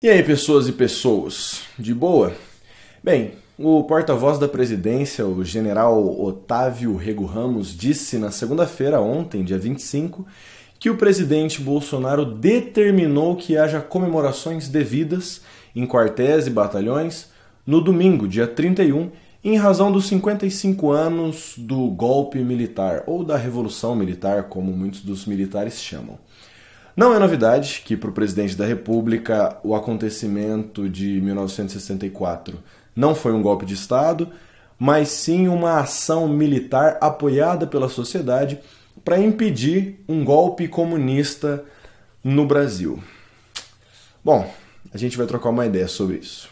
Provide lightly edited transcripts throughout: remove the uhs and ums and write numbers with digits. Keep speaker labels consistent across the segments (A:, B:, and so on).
A: E aí, pessoas e pessoas, de boa? Bem, o porta-voz da presidência, o general Otávio Rego Ramos, disse na segunda-feira, ontem, dia 25, que o presidente Bolsonaro determinou que haja comemorações devidas em quartéis e batalhões no domingo, dia 31, em razão dos 55 anos do golpe militar, ou da Revolução Militar, como muitos dos militares chamam. Não é novidade que para o presidente da República o acontecimento de 1964 não foi um golpe de Estado, mas sim uma ação militar apoiada pela sociedade para impedir um golpe comunista no Brasil. Bom, a gente vai trocar uma ideia sobre isso.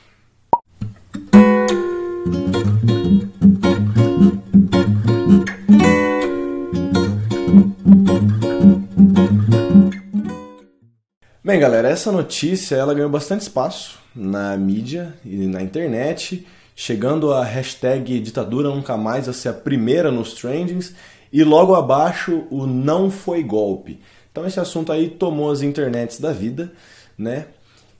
A: Bem, galera, essa notícia ela ganhou bastante espaço na mídia e na internet, chegando a hashtag ditadura nunca mais a ser a primeira nos trendings e logo abaixo o não foi golpe. Então esse assunto aí tomou as internets da vida, né?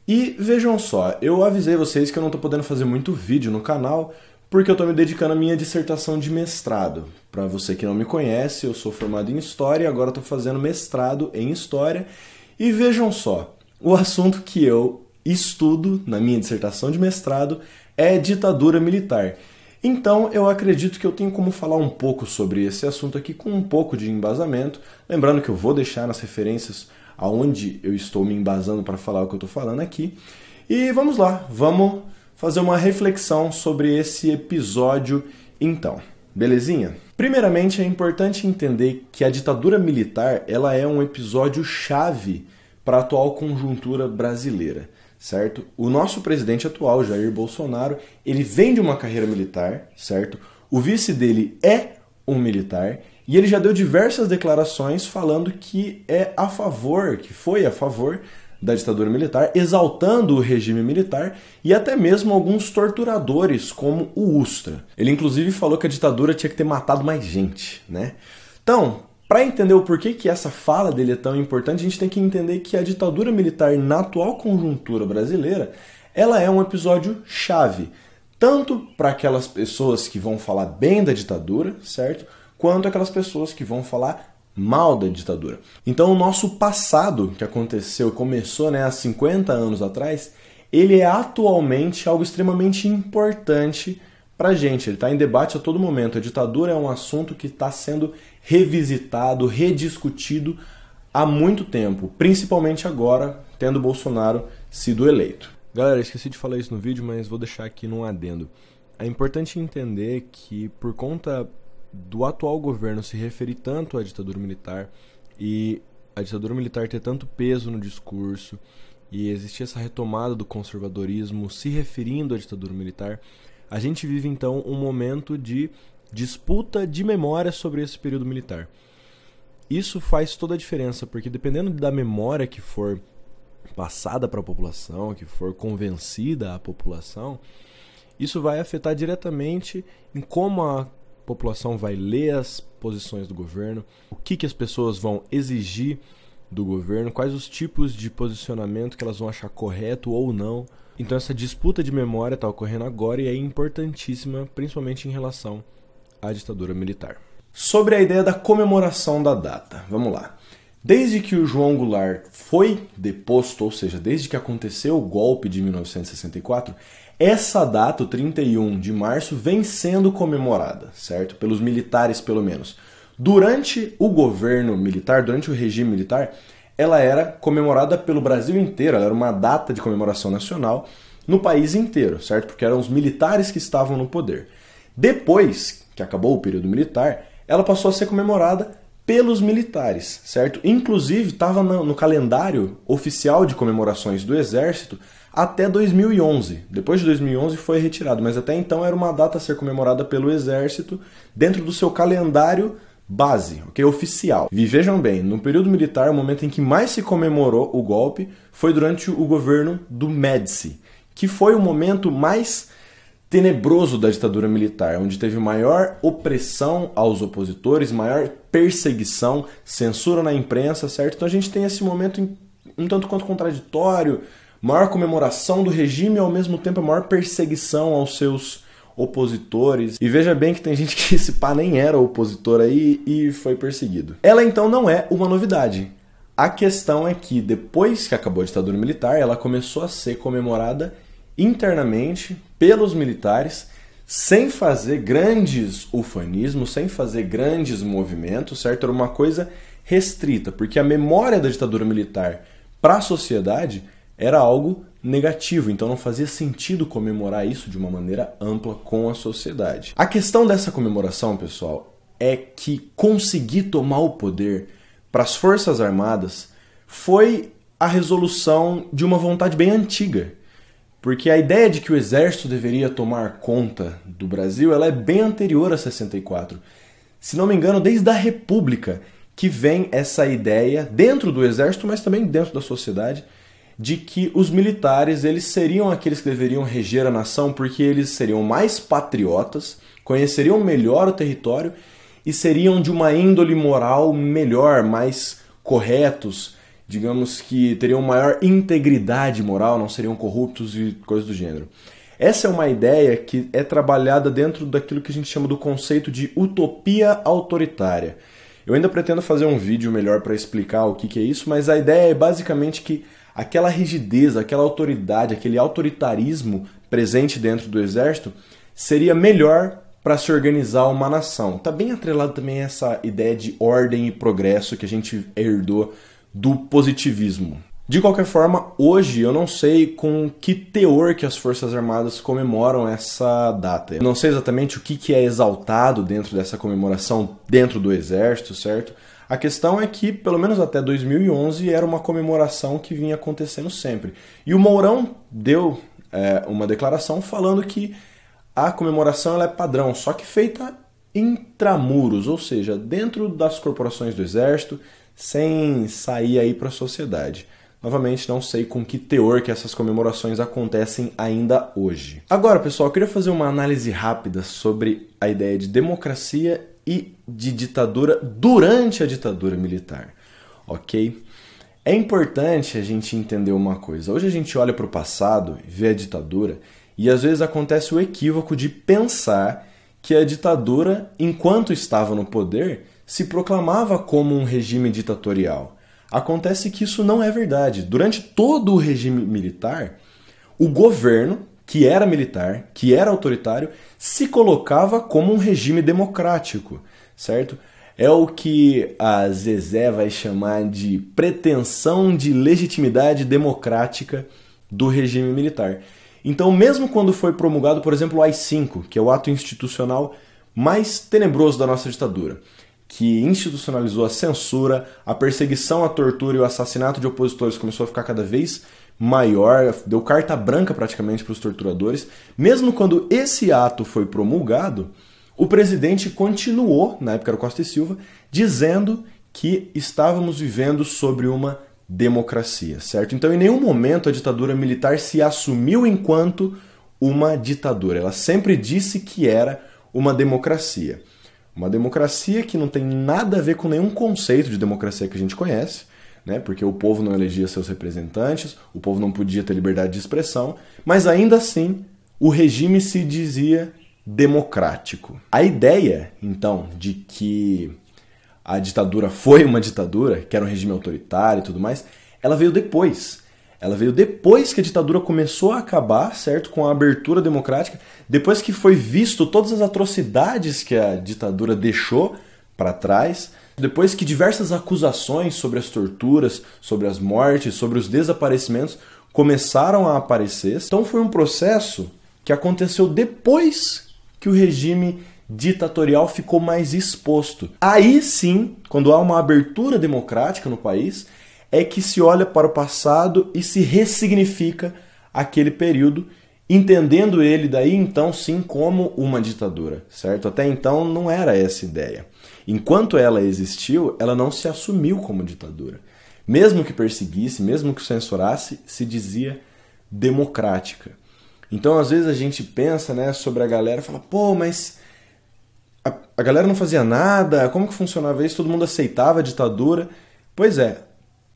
A: E vejam só, eu avisei vocês que eu não estou podendo fazer muito vídeo no canal porque eu estou me dedicando à minha dissertação de mestrado. Para você que não me conhece, eu sou formado em História e agora estou fazendo mestrado em História. E vejam só, o assunto que eu estudo na minha dissertação de mestrado é ditadura militar. Então eu acredito que eu tenho como falar um pouco sobre esse assunto aqui com um pouco de embasamento. Lembrando que eu vou deixar nas referências aonde eu estou me embasando para falar o que eu estou falando aqui. E vamos lá, vamos fazer uma reflexão sobre esse episódio então. Belezinha? Primeiramente, é importante entender que a ditadura militar ela é um episódio chave para a atual conjuntura brasileira, certo? O nosso presidente atual, Jair Bolsonaro, ele vem de uma carreira militar, certo? O vice dele é um militar e ele já deu diversas declarações falando que é a favor, que foi a favor da ditadura militar, exaltando o regime militar e até mesmo alguns torturadores, como o Ustra. Ele inclusive falou que a ditadura tinha que ter matado mais gente, né? Então, para entender o porquê que essa fala dele é tão importante, a gente tem que entender que a ditadura militar na atual conjuntura brasileira, ela é um episódio chave, tanto para aquelas pessoas que vão falar bem da ditadura, certo? Quanto aquelas pessoas que vão falar mal da ditadura. Então o nosso passado, que aconteceu, começou há 50 anos atrás, ele é atualmente algo extremamente importante pra gente. Ele está em debate a todo momento. A ditadura é um assunto que está sendo revisitado, rediscutido há muito tempo, principalmente agora, tendo Bolsonaro sido eleito. Galera, esqueci de falar isso no vídeo, mas vou deixar aqui num adendo. É importante entender que por conta do atual governo se referir tanto à ditadura militar e a ditadura militar ter tanto peso no discurso e existir essa retomada do conservadorismo se referindo à ditadura militar, a gente vive então um momento de disputa de memória sobre esse período militar. Isso faz toda a diferença, porque dependendo da memória que for passada para a população, que for convencida à população, isso vai afetar diretamente em como a população vai ler as posições do governo, o que as pessoas vão exigir do governo, quais os tipos de posicionamento que elas vão achar correto ou não. Então essa disputa de memória está ocorrendo agora e é importantíssima, principalmente em relação à ditadura militar. Sobre a ideia da comemoração da data, vamos lá. Desde que o João Goulart foi deposto, ou seja, desde que aconteceu o golpe de 1964, essa data, o 31 de março, vem sendo comemorada, certo? Pelos militares, pelo menos. Durante o governo militar, durante o regime militar, ela era comemorada pelo Brasil inteiro, ela era uma data de comemoração nacional no país inteiro, certo? Porque eram os militares que estavam no poder. Depois que acabou o período militar, ela passou a ser comemorada pelos militares, certo? Inclusive, estava no calendário oficial de comemorações do Exército até 2011. Depois de 2011 foi retirado, mas até então era uma data a ser comemorada pelo Exército dentro do seu calendário base, ok? Oficial. E vejam bem, no período militar, o momento em que mais se comemorou o golpe foi durante o governo do Médici, que foi o momento mais tenebroso da ditadura militar, onde teve maior opressão aos opositores, maior perseguição, censura na imprensa, certo? Então a gente tem esse momento um tanto quanto contraditório, maior comemoração do regime e ao mesmo tempo a maior perseguição aos seus opositores. E veja bem que tem gente que esse pá nem era opositor aí e foi perseguido. Ela então não é uma novidade. A questão é que depois que acabou a ditadura militar, ela começou a ser comemorada internamente pelos militares, sem fazer grandes ufanismos, sem fazer grandes movimentos, certo? Era uma coisa restrita, porque a memória da ditadura militar para a sociedade era algo negativo, então não fazia sentido comemorar isso de uma maneira ampla com a sociedade. A questão dessa comemoração, pessoal, é que conseguir tomar o poder para as Forças Armadas foi a resolução de uma vontade bem antiga. Porque a ideia de que o exército deveria tomar conta do Brasil, ela é bem anterior a 64. Se não me engano, desde a República que vem essa ideia dentro do exército, mas também dentro da sociedade, de que os militares eles seriam aqueles que deveriam reger a nação porque eles seriam mais patriotas, conheceriam melhor o território e seriam de uma índole moral melhor, mais corretos, digamos que teriam maior integridade moral, não seriam corruptos e coisas do gênero. Essa é uma ideia que é trabalhada dentro daquilo que a gente chama do conceito de utopia autoritária. Eu ainda pretendo fazer um vídeo melhor para explicar o que é isso, mas a ideia é basicamente que aquela rigidez, aquela autoridade, aquele autoritarismo presente dentro do exército seria melhor para se organizar uma nação. Está bem atrelado também a essa ideia de ordem e progresso que a gente herdou do positivismo. De qualquer forma, hoje eu não sei com que teor que as Forças Armadas comemoram essa data. Eu não sei exatamente o que é exaltado dentro dessa comemoração dentro do Exército, certo? A questão é que, pelo menos até 2011, era uma comemoração que vinha acontecendo sempre. E o Mourão deu uma declaração falando que a comemoração ela é padrão, só que feita intramuros, ou seja, dentro das corporações do Exército, sem sair aí para a sociedade. Novamente, não sei com que teor que essas comemorações acontecem ainda hoje. Agora, pessoal, eu queria fazer uma análise rápida sobre a ideia de democracia e de ditadura durante a ditadura militar, ok? É importante a gente entender uma coisa. Hoje a gente olha para o passado, vê a ditadura, e às vezes acontece o equívoco de pensar que a ditadura, enquanto estava no poder, se proclamava como um regime ditatorial. Acontece que isso não é verdade. Durante todo o regime militar, o governo, que era militar, que era autoritário, se colocava como um regime democrático, certo? É o que a Zezé vai chamar de pretensão de legitimidade democrática do regime militar. Então, mesmo quando foi promulgado, por exemplo, o AI-5, que é o ato institucional mais tenebroso da nossa ditadura, que institucionalizou a censura, a perseguição, a tortura e o assassinato de opositores começou a ficar cada vez maior, deu carta branca praticamente para os torturadores. Mesmo quando esse ato foi promulgado, o presidente continuou, na época era o Costa e Silva, dizendo que estávamos vivendo sobre uma democracia, certo? Então, em nenhum momento a ditadura militar se assumiu enquanto uma ditadura. Ela sempre disse que era uma democracia. Uma democracia que não tem nada a ver com nenhum conceito de democracia que a gente conhece, né? Porque o povo não elegia seus representantes, o povo não podia ter liberdade de expressão, mas ainda assim o regime se dizia democrático. A ideia, então, de que a ditadura foi uma ditadura, que era um regime autoritário e tudo mais, ela veio depois. Ela veio depois que a ditadura começou a acabar, certo? Com a abertura democrática, depois que foi visto todas as atrocidades que a ditadura deixou para trás, depois que diversas acusações sobre as torturas, sobre as mortes, sobre os desaparecimentos começaram a aparecer. Então foi um processo que aconteceu depois que o regime ditatorial ficou mais exposto. Aí sim, quando há uma abertura democrática no país, é que se olha para o passado e se ressignifica aquele período, entendendo ele daí então sim como uma ditadura, certo? Até então não era essa ideia. Enquanto ela existiu, ela não se assumiu como ditadura. Mesmo que perseguisse, mesmo que censurasse, se dizia democrática. Então às vezes a gente pensa, né, sobre a galera e fala, pô, mas a galera não fazia nada, como que funcionava isso? Todo mundo aceitava a ditadura? Pois é,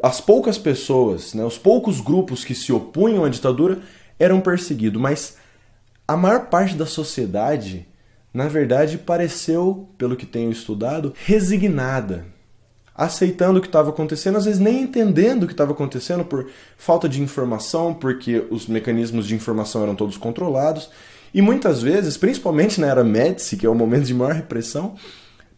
A: as poucas pessoas, né, os poucos grupos que se opunham à ditadura eram perseguidos, mas a maior parte da sociedade, na verdade, pareceu, pelo que tenho estudado, resignada, aceitando o que estava acontecendo, às vezes nem entendendo o que estava acontecendo por falta de informação, porque os mecanismos de informação eram todos controlados, e muitas vezes, principalmente na era Médici, que é o momento de maior repressão,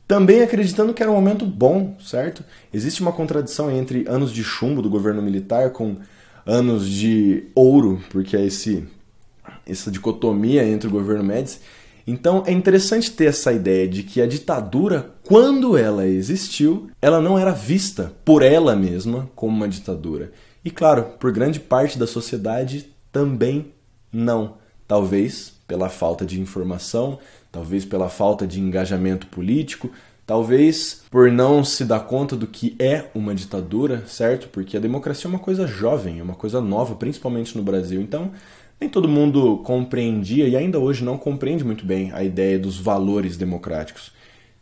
A: também acreditando que era um momento bom, certo? Existe uma contradição entre anos de chumbo do governo militar com anos de ouro, porque é essa dicotomia entre o governo Médici. Então é interessante ter essa ideia de que a ditadura, quando ela existiu, ela não era vista por ela mesma como uma ditadura. E claro, por grande parte da sociedade também não. Talvez pela falta de informação, talvez pela falta de engajamento político, talvez por não se dar conta do que é uma ditadura, certo? Porque a democracia é uma coisa jovem, é uma coisa nova, principalmente no Brasil. Então, nem todo mundo compreendia e ainda hoje não compreende muito bem a ideia dos valores democráticos.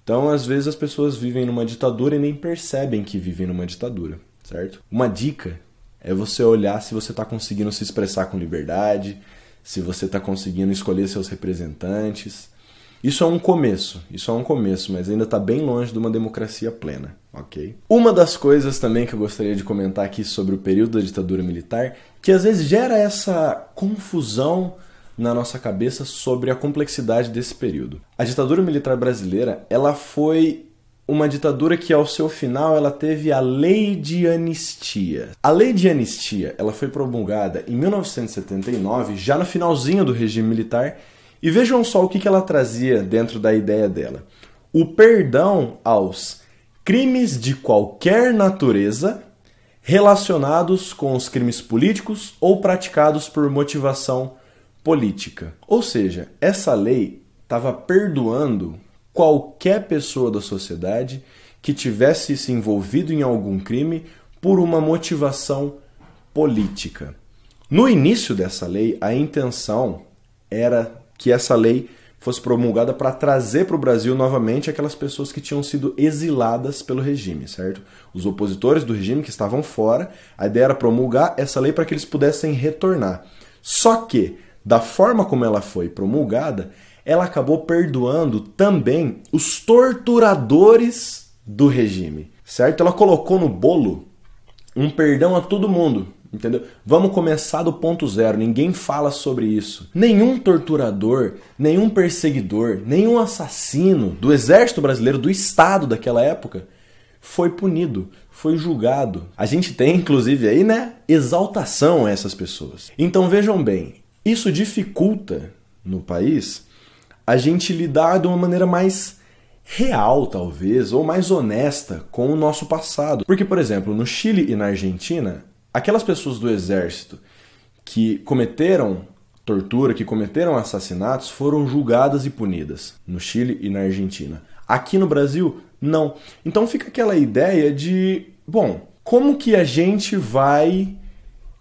A: Então, às vezes as pessoas vivem numa ditadura e nem percebem que vivem numa ditadura, certo? Uma dica é você olhar se você está conseguindo se expressar com liberdade, se você está conseguindo escolher seus representantes. Isso é um começo, mas ainda está bem longe de uma democracia plena, ok? Uma das coisas também que eu gostaria de comentar aqui sobre o período da ditadura militar, que às vezes gera essa confusão na nossa cabeça sobre a complexidade desse período. A ditadura militar brasileira, ela foi uma ditadura que ao seu final ela teve a Lei de Anistia. A Lei de Anistia, ela foi promulgada em 1979, já no finalzinho do regime militar, e vejam só o que ela trazia dentro da ideia dela. O perdão aos crimes de qualquer natureza relacionados com os crimes políticos ou praticados por motivação política. Ou seja, essa lei estava perdoando qualquer pessoa da sociedade que tivesse se envolvido em algum crime por uma motivação política. No início dessa lei, a intenção era que essa lei fosse promulgada para trazer para o Brasil novamente aquelas pessoas que tinham sido exiladas pelo regime, certo? Os opositores do regime que estavam fora, a ideia era promulgar essa lei para que eles pudessem retornar. Só que, da forma como ela foi promulgada, ela acabou perdoando também os torturadores do regime, certo? Ela colocou no bolo um perdão a todo mundo, entendeu? Vamos começar do ponto zero, ninguém fala sobre isso. Nenhum torturador, nenhum perseguidor, nenhum assassino do exército brasileiro, do Estado daquela época, foi punido, foi julgado. A gente tem, inclusive, aí, né, exaltação a essas pessoas. Então vejam bem, isso dificulta no país a gente lidar de uma maneira mais real, talvez, ou mais honesta com o nosso passado. Porque, por exemplo, no Chile e na Argentina, aquelas pessoas do exército que cometeram tortura, que cometeram assassinatos, foram julgadas e punidas no Chile e na Argentina. Aqui no Brasil, não. Então fica aquela ideia de, bom, como que a gente vai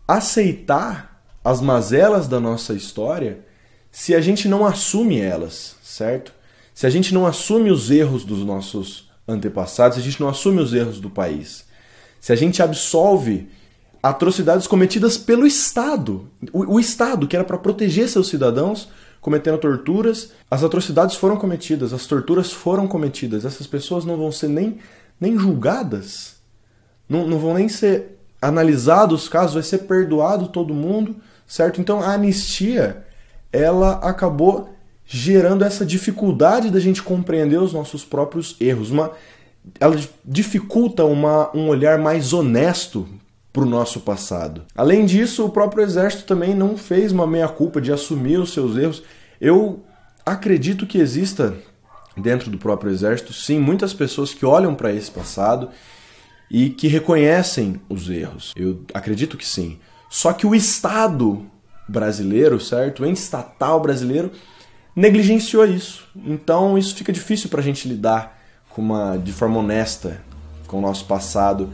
A: aceitar as mazelas da nossa história se a gente não assume elas, certo? Se a gente não assume os erros dos nossos antepassados, se a gente não assume os erros do país, se a gente absolve atrocidades cometidas pelo Estado, o Estado que era para proteger seus cidadãos, cometendo torturas, as atrocidades foram cometidas, as torturas foram cometidas, essas pessoas não vão ser nem julgadas, não vão nem ser analisados os casos, vai ser perdoado todo mundo, certo? Então a anistia, ela acabou gerando essa dificuldade da gente compreender os nossos próprios erros. Ela dificulta um olhar mais honesto para o nosso passado. Além disso, o próprio exército também não fez uma meia-culpa de assumir os seus erros. Eu acredito que exista dentro do próprio exército, sim, muitas pessoas que olham para esse passado e que reconhecem os erros. Eu acredito que sim. Só que o Estado brasileiro, certo? O ente estatal brasileiro negligenciou isso. Então isso fica difícil para a gente lidar de forma honesta com o nosso passado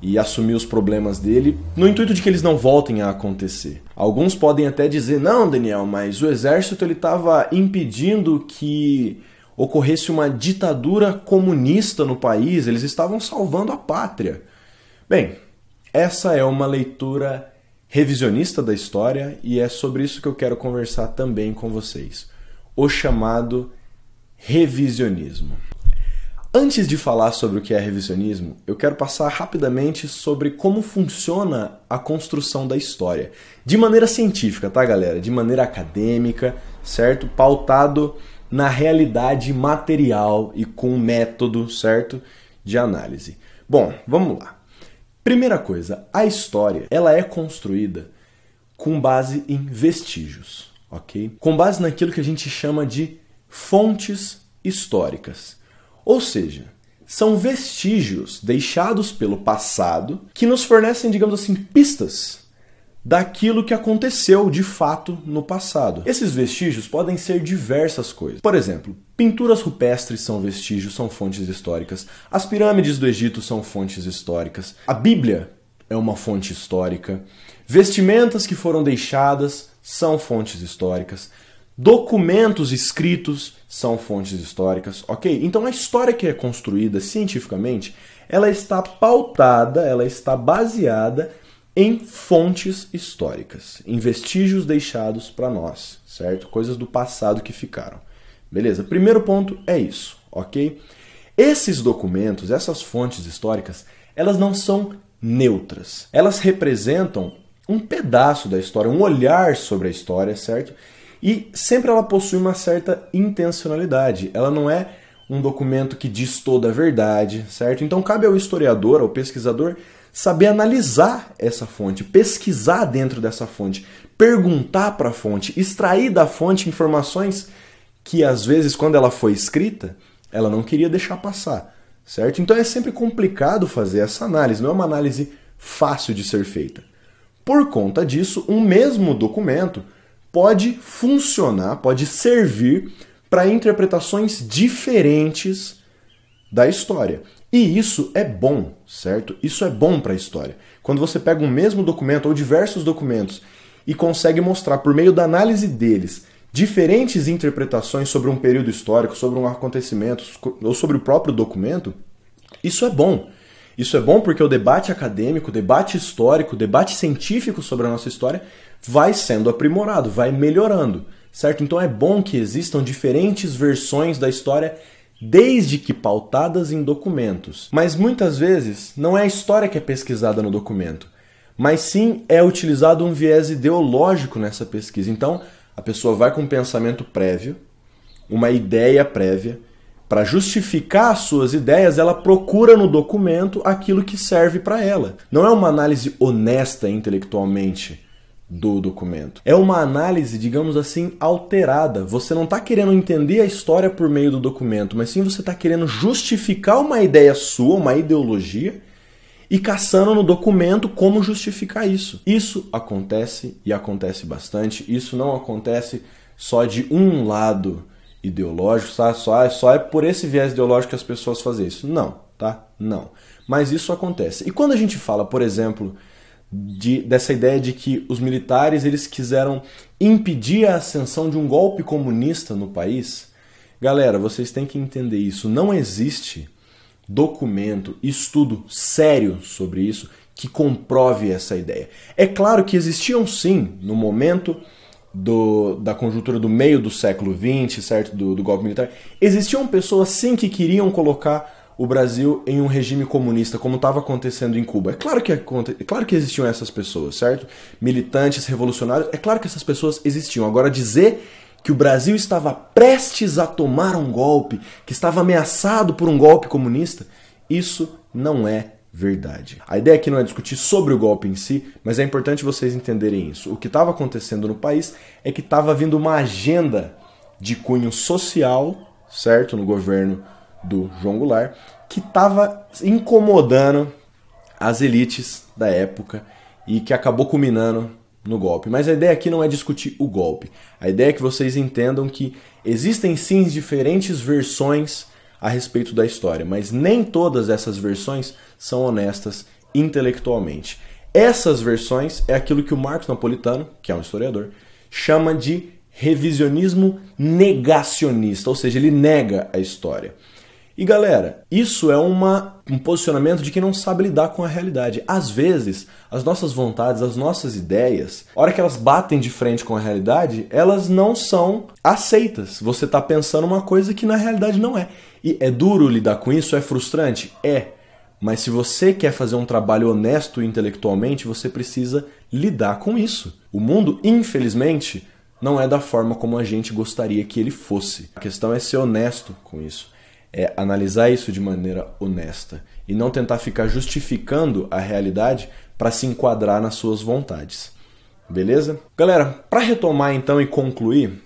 A: e assumir os problemas dele, no intuito de que eles não voltem a acontecer. Alguns podem até dizer, não, Daniel, mas o exército estava impedindo que ocorresse uma ditadura comunista no país, eles estavam salvando a pátria. Bem, Essa é uma leitura revisionista da história e é sobre isso que eu quero conversar também com vocês. O chamado revisionismo. Antes de falar sobre o que é revisionismo, eu quero passar rapidamente sobre como funciona a construção da história. De maneira científica, tá, galera? De maneira acadêmica, certo? Pautado na realidade material e com método, certo? De análise. Bom, vamos lá. Primeira coisa, a história, ela é construída com base em vestígios, ok? Com base naquilo que a gente chama de fontes históricas. Ou seja, são vestígios deixados pelo passado que nos fornecem, digamos assim, pistas daquilo que aconteceu de fato no passado. Esses vestígios podem ser diversas coisas. Por exemplo, pinturas rupestres são vestígios, são fontes históricas. As pirâmides do Egito são fontes históricas. A Bíblia é uma fonte histórica. Vestimentas que foram deixadas são fontes históricas. Documentos escritos são fontes históricas, ok? Então a história que é construída cientificamente, ela está pautada, ela está baseada em fontes históricas, em vestígios deixados para nós, certo? Coisas do passado que ficaram. Beleza? Primeiro ponto é isso, ok? Esses documentos, essas fontes históricas, elas não são neutras. Elas representam um pedaço da história, um olhar sobre a história, certo? E sempre ela possui uma certa intencionalidade. Ela não é um documento que diz toda a verdade, certo? Então cabe ao historiador, ao pesquisador, saber analisar essa fonte, pesquisar dentro dessa fonte, perguntar para a fonte, extrair da fonte informações que às vezes quando ela foi escrita, ela não queria deixar passar, certo? Então é sempre complicado fazer essa análise, não é uma análise fácil de ser feita. Por conta disso, um mesmo documento pode funcionar, pode servir para interpretações diferentes da história. E isso é bom, certo? Isso é bom para a história. Quando você pega um mesmo documento ou diversos documentos e consegue mostrar por meio da análise deles diferentes interpretações sobre um período histórico, sobre um acontecimento ou sobre o próprio documento, isso é bom. Isso é bom porque o debate acadêmico, o debate histórico, o debate científico sobre a nossa história vai sendo aprimorado, vai melhorando, certo? Então é bom que existam diferentes versões da história, desde que pautadas em documentos. Mas muitas vezes não é a história que é pesquisada no documento, mas sim é utilizado um viés ideológico nessa pesquisa. Então a pessoa vai com um pensamento prévio, uma ideia prévia, para justificar as suas ideias, ela procura no documento aquilo que serve para ela. Não é uma análise honesta intelectualmente do documento. É uma análise, digamos assim, alterada. Você não está querendo entender a história por meio do documento, mas sim você está querendo justificar uma ideia sua, uma ideologia, e caçando no documento como justificar isso. Isso acontece e acontece bastante. Isso não acontece só de um lado ideológico, tá? Só é por esse viés ideológico que as pessoas fazem isso. Não, tá? Não. Mas isso acontece. E quando a gente fala, por exemplo, dessa ideia de que os militares eles quiseram impedir a ascensão de um golpe comunista no país, galera, vocês têm que entender isso. Não existe documento, estudo sério sobre isso que comprove essa ideia. É claro que existiam sim, no momento da conjuntura do meio do século XX, certo? Do golpe militar, existiam pessoas sim que queriam colocar o Brasil em um regime comunista, como estava acontecendo em Cuba. É claro que existiam essas pessoas, certo? Militantes, revolucionários, é claro que essas pessoas existiam. Agora dizer que o Brasil estava prestes a tomar um golpe, que estava ameaçado por um golpe comunista, isso não é verdade. A ideia aqui não é discutir sobre o golpe em si, mas é importante vocês entenderem isso. O que estava acontecendo no país é que estava vindo uma agenda de cunho social, certo, no governo do João Goulart, que estava incomodando as elites da época e que acabou culminando no golpe. Mas a ideia aqui não é discutir o golpe. A ideia é que vocês entendam que existem sim diferentes versões a respeito da história, mas nem todas essas versões são honestas intelectualmente. Essas versões é aquilo que o Marcos Napolitano, que é um historiador, chama de revisionismo negacionista, ou seja, ele nega a história. E galera, isso é um posicionamento de quem não sabe lidar com a realidade. Às vezes, as nossas vontades, as nossas ideias, a hora que elas batem de frente com a realidade, elas não são aceitas. Você está pensando uma coisa que na realidade não é. E é duro lidar com isso? É frustrante? É. Mas se você quer fazer um trabalho honesto intelectualmente, você precisa lidar com isso. O mundo, infelizmente, não é da forma como a gente gostaria que ele fosse. A questão é ser honesto com isso. É analisar isso de maneira honesta e não tentar ficar justificando a realidade para se enquadrar nas suas vontades. Beleza? Galera, para retomar então e concluir,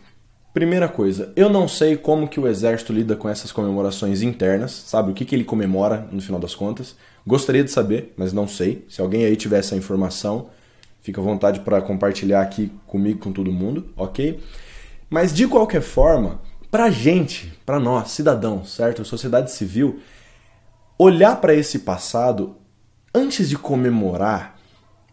A: primeira coisa, eu não sei como que o exército lida com essas comemorações internas, sabe? O que ele comemora no final das contas. Gostaria de saber, mas não sei. Se alguém aí tiver essa informação, fica à vontade para compartilhar aqui comigo, com todo mundo, ok? Mas de qualquer forma, pra gente, pra nós, cidadãos, certo? Sociedade civil, olhar para esse passado antes de comemorar,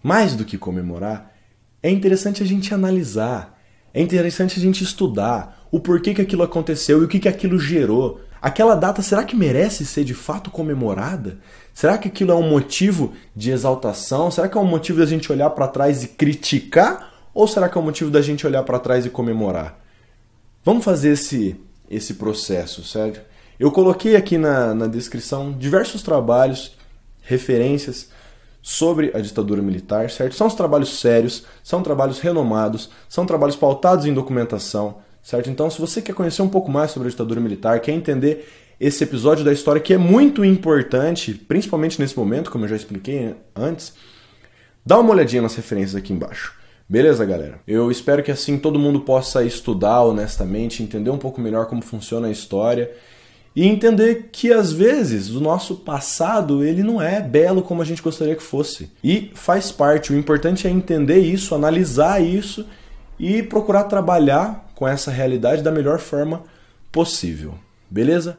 A: mais do que comemorar, é interessante a gente analisar, é interessante a gente estudar o porquê que aquilo aconteceu e o que aquilo gerou. Aquela data, será que merece ser de fato comemorada? Será que aquilo é um motivo de exaltação? Será que é um motivo da gente olhar para trás e criticar? Ou será que é um motivo da gente olhar para trás e comemorar? Vamos fazer esse processo, certo? Eu coloquei aqui na descrição diversos trabalhos, referências sobre a ditadura militar, certo? São os trabalhos sérios, são trabalhos renomados, são trabalhos pautados em documentação, certo? Então, se você quer conhecer um pouco mais sobre a ditadura militar, quer entender esse episódio da história que é muito importante, principalmente nesse momento, como eu já expliquei antes, dá uma olhadinha nas referências aqui embaixo. Beleza, galera? Eu espero que assim todo mundo possa estudar honestamente, entender um pouco melhor como funciona a história e entender que às vezes o nosso passado ele não é belo como a gente gostaria que fosse. E faz parte, o importante é entender isso, analisar isso e procurar trabalhar com essa realidade da melhor forma possível. Beleza?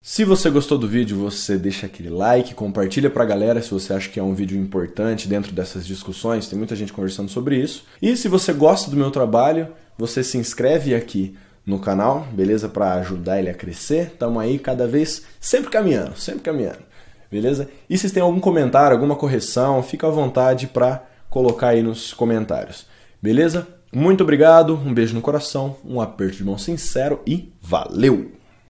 A: Se você gostou do vídeo, você deixa aquele like, compartilha pra galera se você acha que é um vídeo importante dentro dessas discussões, tem muita gente conversando sobre isso. E se você gosta do meu trabalho, você se inscreve aqui no canal, beleza? Pra ajudar ele a crescer. Tamo aí cada vez sempre caminhando, beleza? E se tem algum comentário, alguma correção, fica à vontade pra colocar aí nos comentários, beleza? Muito obrigado, um beijo no coração, um aperto de mão sincero e valeu!